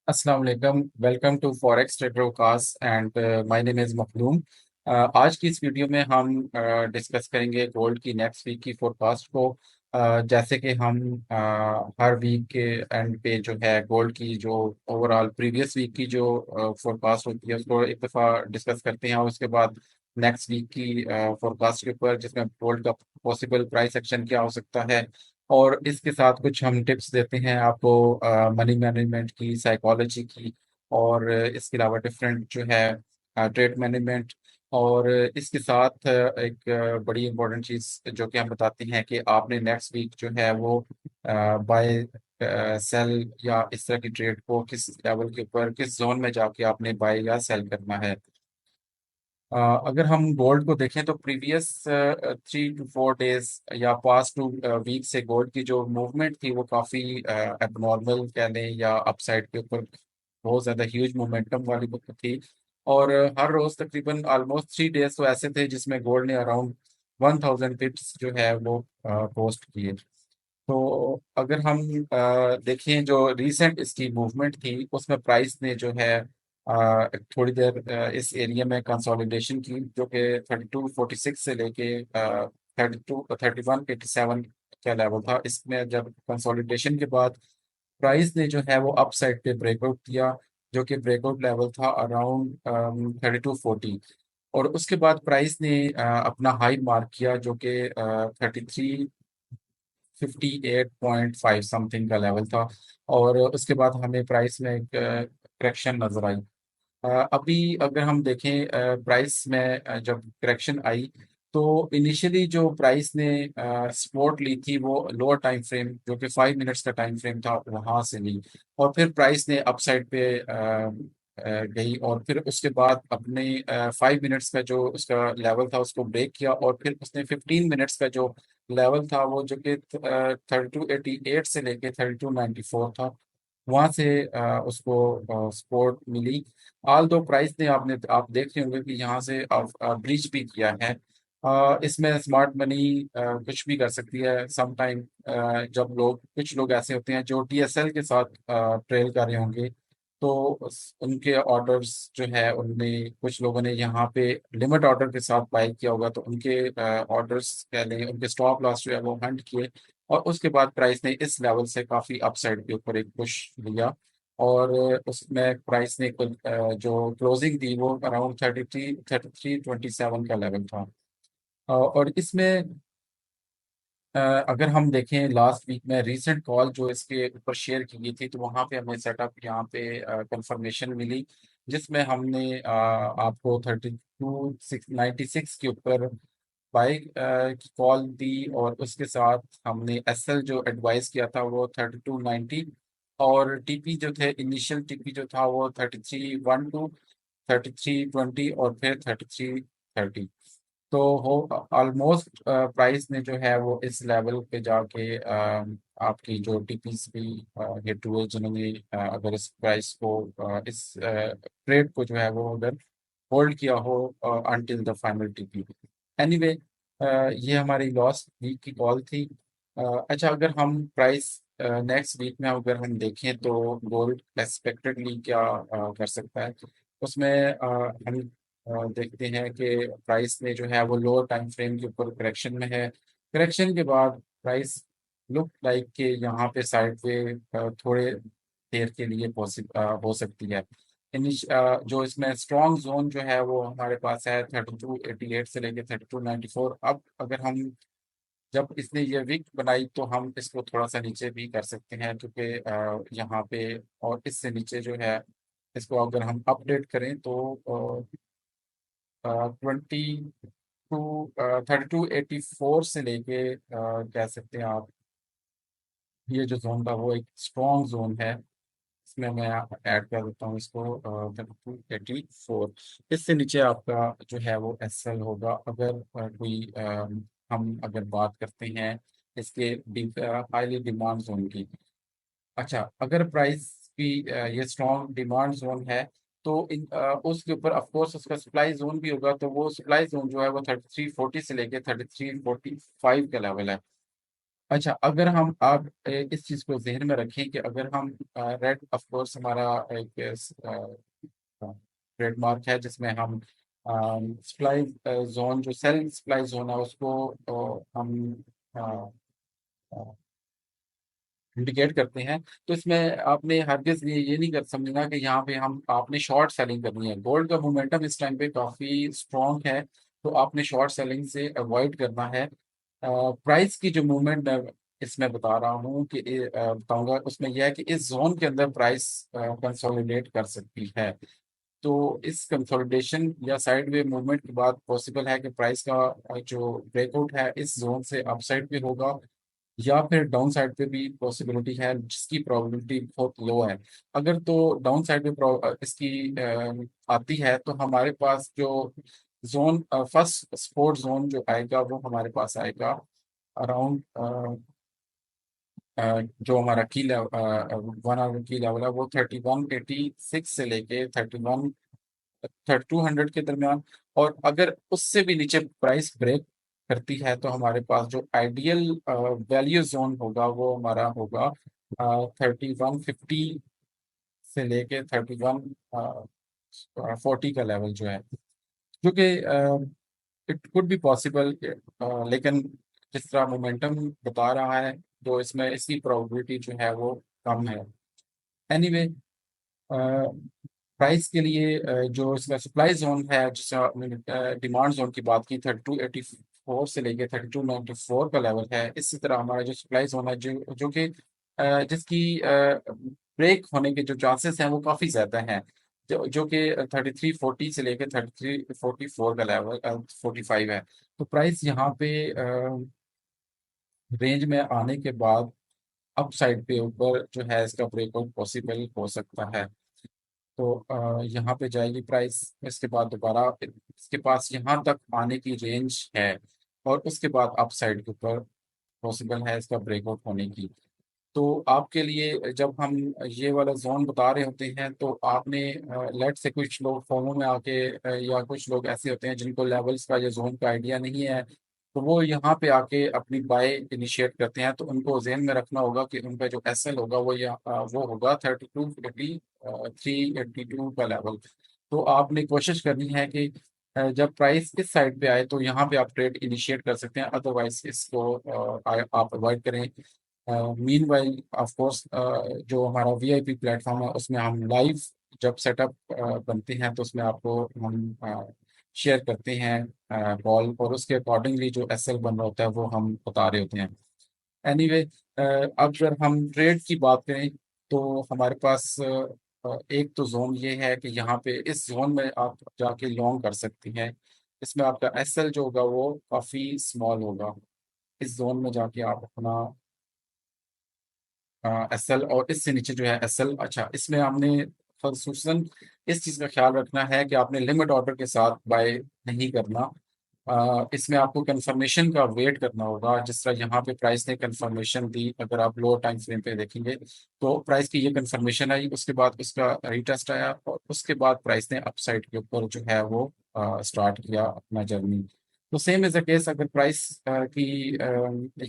अस्सलाम वालेकुम। Welcome to forex Tradercast and my name is Makhdoom. आज की इस वीडियो में हम डिस्कस करेंगे गोल्ड की नेक्स्ट वीक की फोरकास्ट को। जैसे कि हम हर वीक के एंड पे जो है गोल्ड की जो ओवरऑल प्रीवियस वीक की जो फोरकास्ट होती है उसको एक दफ़ा डिस्कस करते हैं और उसके बाद नेक्स्ट वीक की फोरकास्ट के ऊपर जिसमें गोल्ड का पॉसिबल प्राइस एक्शन क्या हो सकता है और इसके साथ कुछ हम टिप्स देते हैं आपको मनी मैनेजमेंट की, साइकोलॉजी की और इसके अलावा डिफरेंट जो है ट्रेड मैनेजमेंट। और इसके साथ एक बड़ी इंपॉर्टेंट चीज़ जो कि हम बताते हैं कि आपने नेक्स्ट वीक जो है वो बाय सेल या इस तरह की ट्रेड को किस लेवल के ऊपर किस जोन में जाके आपने बाय या सेल करना है। अगर हम गोल्ड को देखें तो प्रीवियस 3 to 4 डेज या पास्ट 2 वीक से गोल्ड की जो मूवमेंट थी वो काफ़ी एबनॉर्मल कह लें या अपसाइड के ऊपर बहुत ज़्यादा ह्यूज मोमेंटम वाली बुक थी। और हर रोज़ तकरीबन ऑलमोस्ट 3 डेज तो ऐसे थे जिसमें गोल्ड ने अराउंड 1000 पिप्स जो है वो पोस्ट किए। तो अगर हम देखें जो रीसेंट इसकी मूवमेंट थी उसमें प्राइस ने जो है थोड़ी देर इस एरिया में कंसोलिडेशन की जो कि 3246 से लेके 3187 का लेवल था। इसमें जब कंसोलिडेशन के बाद प्राइस ने जो है वो अप साइड पे ब्रेकआउट किया जो कि ब्रेकआउट लेवल था अराउंड 3240। और उसके बाद प्राइस ने अपना हाई मार्क किया जो कि 38.5 समथिंग का लेवल था। और उसके बाद हमें प्राइस में एक करेक्शन नजर आई। अभी अगर हम देखें प्राइस में जब करेक्शन आई तो इनिशियली जो प्राइस ने सपोर्ट ली थी वो लोअर टाइम फ्रेम जो कि 5 मिनट्स का टाइम फ्रेम था वहां से ली। और फिर प्राइस ने अपसाइड पे गई और फिर उसके बाद अपने 5 मिनट्स का जो उसका लेवल था उसको ब्रेक किया और फिर उसने 15 मिनट्स का जो लेवल था वो जो कि 3288 से लेके 3294 था वहां से उसको सपोर्ट मिली। ऑल दो प्राइस ने आपने आप देख रहे होंगे कि यहाँ से ब्रीच भी किया है। इसमें स्मार्ट मनी कुछ भी कर सकती है सम टाइम। जब लोग कुछ लोग ऐसे होते हैं जो टीएसएल के साथ ट्रेल कर रहे होंगे तो उनके ऑर्डर्स जो है उनमें कुछ लोगों ने यहाँ पे लिमिट ऑर्डर के साथ बाय किया होगा तो उनके ऑर्डर्स कह लें उनके स्टॉप लॉस जो है वो हंट किए। और उसके बाद प्राइस ने इस लेवल से काफी अपसाइड के ऊपर एक पुश लिया। और उसमें प्राइस ने कुल जो क्लोजिंग दी वो अराउंड 3327 का लेवल था। और इसमें अगर हम देखें लास्ट वीक में रीसेंट कॉल जो इसके ऊपर शेयर की गई थी तो वहाँ पे हमें सेटअप यहाँ पे कंफर्मेशन मिली जिसमें हमने आपको 3296 के ऊपर बाई की कॉल दी। और उसके साथ हमने एसएल जो एडवाइस किया था वो 3290 और टीपी जो थे इनिशियल टीपी जो था वो 3312 3320 और फिर 3330। तो हो ऑलमोस्ट प्राइस ने जो है वो इस लेवल पे जाके आपकी जो टीपीस भी हिट हुए जिन्होंने अगर इस प्राइस को इस ट्रेड को जो है वो अगर होल्ड किया हो until the final TP. Anyway ये हमारी लास्ट वीक की कॉल थी। अच्छा अगर हम प्राइस नेक्स्ट वीक में अगर हम देखें तो गोल्ड एक्सपेक्टेडली क्या कर सकता है उसमें हम देखते हैं कि प्राइस ने जो है वो लोअर टाइम फ्रेम के ऊपर करेक्शन में है। करेक्शन के बाद प्राइस लुक लाइक के यहाँ पे साइड वे थोड़े देर के लिए पॉसिबल हो सकती है। जो इसमें स्ट्रॉन्ग जोन जो है वो हमारे पास है 3288 से लेके 3294। अब अगर हम जब इसने ये वीक बनाई तो हम इसको थोड़ा सा नीचे भी कर सकते हैं क्योंकि यहाँ पे और इससे नीचे जो है इसको अगर हम अपडेट करें तो 3284 से लेके कह सकते हैं आप ये जो जोन था वो एक स्ट्रॉन्ग जोन है। इसमें मैं ऐड कर देता हूँ इसको 3284। इससे नीचे आपका जो है वो एसएल होगा अगर कोई हम अगर बात करते हैं इसके हाईली डिमांड जोन की। अच्छा अगर प्राइस की ये स्ट्रॉन्ग डिमांड जोन है तो उसके ऊपर ऑफ कोर्स उसका सप्लाई जोन भी होगा तो वो सप्लाई जोन जो है वो 3340 से लेके 3345 का लेवल है। अच्छा, अगर हम आप इस चीज को जहन में रखें कि अगर हम रेड, ऑफ कोर्स हमारा एक ट्रेडमार्क है जिसमें हम सप्लाई जोन, जो सेल सप्लाई जोन है उसको हम इंडिकेट करते हैं। तो इसमें आपने हरगिज ये नहीं कर समझना कि यहाँ पे हम आपने शॉर्ट सेलिंग करनी है। गोल्ड का मोमेंटम इस टाइम पे काफी स्ट्रॉन्ग है, तो आपने शॉर्ट सेलिंग से अवॉइड करना है। प्राइस की जो मूवमेंट मैं इसमें बता रहा हूँ कि बताऊंगा, उसमें यह है कि इस जोन के अंदर प्राइस कंसोलिडेट कर सकती है। तो इस कंसोलिडेशन या साइडवे मूवमेंट के बाद पॉसिबल है कि प्राइस का जो ब्रेकआउट है इस जोन से अपसाइड पे होगा, या फिर डाउन साइड पे भी पॉसिबिलिटी है, जिसकी प्रोबेबिलिटी बहुत लो है। अगर तो डाउन साइड पे इसकी आती है, तो हमारे पास जो जोन, फर्स्ट सपोर्ट जोन जो आएगा वो हमारे पास आएगा अराउंड, जो हमारा की लेवल, 1 आवर की लेवल है वो 3186 से लेके 3200 के दरमियान। और अगर उससे भी नीचे प्राइस ब्रेक करती है, तो हमारे पास जो आइडियल वैल्यू जोन होगा वो हमारा होगा 3150 से लेके 3140 का लेवल जो है, जो कि इट कुड बी पॉसिबल। लेकिन जिस तरह मोमेंटम बता रहा है, तो इसमें इसकी प्रोबेबिलिटी जो है वो कम है। एनीवे, प्राइस के लिए जो इसका सप्लाई जोन है, जैसे हमने डिमांड जोन की बात की, 3284 से लेके 3294 का लेवल है। इसी तरह हमारा जो सप्लाई जोन है, जो कि जिसकी ब्रेक होने के जो चांसेस हैं वो काफ़ी ज़्यादा हैं, जो कि 3340 से लेके 3344 का लेवल 45 है। तो प्राइस यहाँ पे रेंज में आने के बाद अप साइड पे ऊपर जो है इसका ब्रेकआउट पॉसिबल हो सकता है। तो यहाँ पे जाएगी प्राइस, इसके बाद दोबारा इसके पास यहाँ तक आने की रेंज है, और उसके बाद अप साइड के ऊपर पॉसिबल है इसका ब्रेकआउट होने की। तो आपके लिए जब हम ये वाला जोन बता रहे होते हैं, तो आपने लेट से कुछ लोग फॉलो में आके या कुछ लोग ऐसे होते हैं जिनको लेवल्स का या जोन का आइडिया नहीं है, तो वो यहाँ पे आके अपनी बाय इनिशिएट करते हैं। तो उनको जहन में रखना होगा कि उनका जो एसएल होगा वो वो होगा 382 का लेवल। तो आपने कोशिश करनी है कि जब प्राइस इस साइड पे आए तो यहाँ पे आप ट्रेड इनिशिएट कर सकते हैं, अदरवाइज इसको आप अवॉइड करें। मीन वाइल ऑफ कोर्स जो हमारा वीआईपी प्लेटफॉर्म है उसमें हम लाइव जब सेटअप बनते हैं, तो उसमें आपको हम शेयर करते हैं कॉल, और उसके अकॉर्डिंगली जो एसएल बन रहा होता है वो हम बता रहे होते हैं। एनीवे, अगर हम ट्रेड की बात करें, तो हमारे पास एक तो जोन ये है कि यहाँ पे इस जोन में आप जाके लॉन्ग कर सकती हैं। इसमें आपका एसएल जो होगा वो काफ़ी स्मॉल होगा। इस जोन में जाके आप अपना एसएल, और इससे नीचे जो है एसएल, अच्छा इसमें हमने खसूसन इस चीज़ का ख्याल रखना है कि आपने लिमिट ऑर्डर के साथ बाय नहीं करना। इसमें आपको कंफर्मेशन का वेट करना होगा। जिस तरह यहाँ पे प्राइस ने कंफर्मेशन दी, अगर आप लोअर टाइम फ्रेम पे देखेंगे तो प्राइस की ये कंफर्मेशन आई, उसके बाद उसका रीटेस्ट आया, और उसके बाद प्राइस ने अपसाइड के ऊपर जो है वो स्टार्ट किया अपना जर्नी। तो सेम एज अ केस, अगर प्राइस की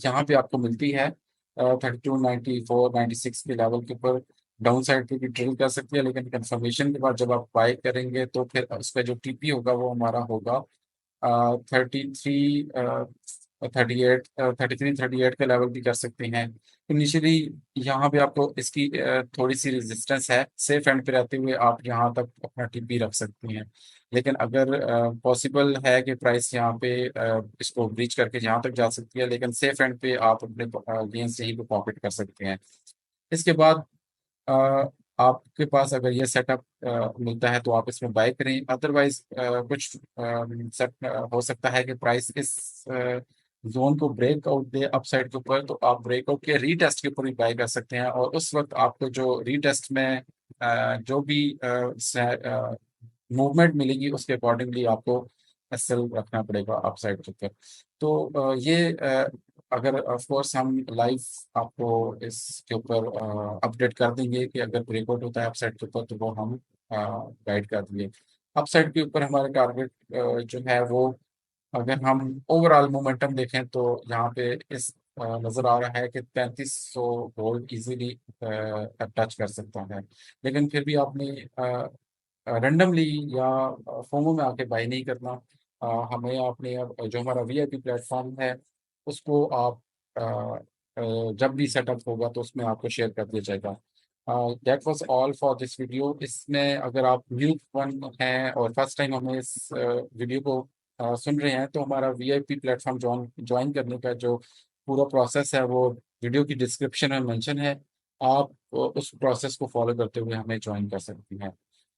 यहाँ पे आपको मिलती है 3294 96 के लेवल के ऊपर, डाउन साइड पे भी ड्रिल कर सकती है, लेकिन कंफर्मेशन के बाद जब आप बाय करेंगे तो फिर उसका जो टीपी होगा वो हमारा होगा 33 38 33 38 का लेवल भी कर सकते हैं। इनिशियली यहाँ पे आपको इसकी थोड़ी सी रेजिस्टेंस है, सेफ एंड पे रहते हुए आप यहाँ तक अपना टीपी रख सकते हैं। लेकिन अगर पॉसिबल है कि प्राइस यहाँ पे इसको ब्रीच करके यहाँ तक जा सकती है, लेकिन सेफ एंड पे आप अपने गेंस यहीं पे पॉकेट कर सकते हैं। इसके बाद अ, आपके पास अगर ये सेटअप मिलता है तो आप इसमें बाय करें, अदरवाइज कुछ सेट हो सकता है कि प्राइस इस जोन को ब्रेकआउट दे अपसाइड के ऊपर, तो आप ब्रेकआउट के रीटेस्ट के ऊपर भी बाय कर सकते हैं, और उस वक्त आपको जो रीटेस्ट में जो भी मूवमेंट मिलेगी उसके अकॉर्डिंगली आपको एसएल रखना पड़ेगा अपसाइड के ऊपर। तो ये अगर ऑफ कोर्स हम लाइव आपको इसके ऊपर अपडेट कर देंगे कि अगर ब्रेकआउट होता है अपसाइड के ऊपर, तो वो हम गाइड कर देंगे। अपसाइड के ऊपर हमारे टारगेट जो है वो, अगर हम ओवरऑल मोमेंटम देखें तो यहाँ पे इस नज़र आ रहा है कि 3500 वोल्ट इजीली टच कर सकता है। लेकिन फिर भी आपने रैंडमली या फोमो में आके बाई नहीं करना। हमें आपने अब जो हमारा वीआईपी प्लेटफॉर्म है उसको आप अ, जब भी सेटअप होगा तो उसमें आपको शेयर कर दिया जाएगा। That was all for this video. इसमें अगर आप न्यू वन हैं और फर्स्ट टाइम हमें इस वीडियो को सुन रहे हैं, तो हमारा वीआईपी प्लेटफॉर्म ज्वाइन करने का जो पूरा प्रोसेस है वो वीडियो की डिस्क्रिप्शन में मेंशन है। आप उस प्रोसेस को फॉलो करते हुए हमें ज्वाइन कर सकती हैं।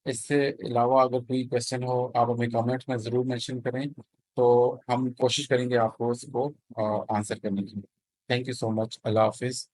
इससे अलावा अगर कोई क्वेश्चन हो आप हमें कमेंट में ज़रूर मेंशन करें, तो हम कोशिश करेंगे आपको उसको आंसर करने की। Thank you so much. अल्लाह हाफिज़।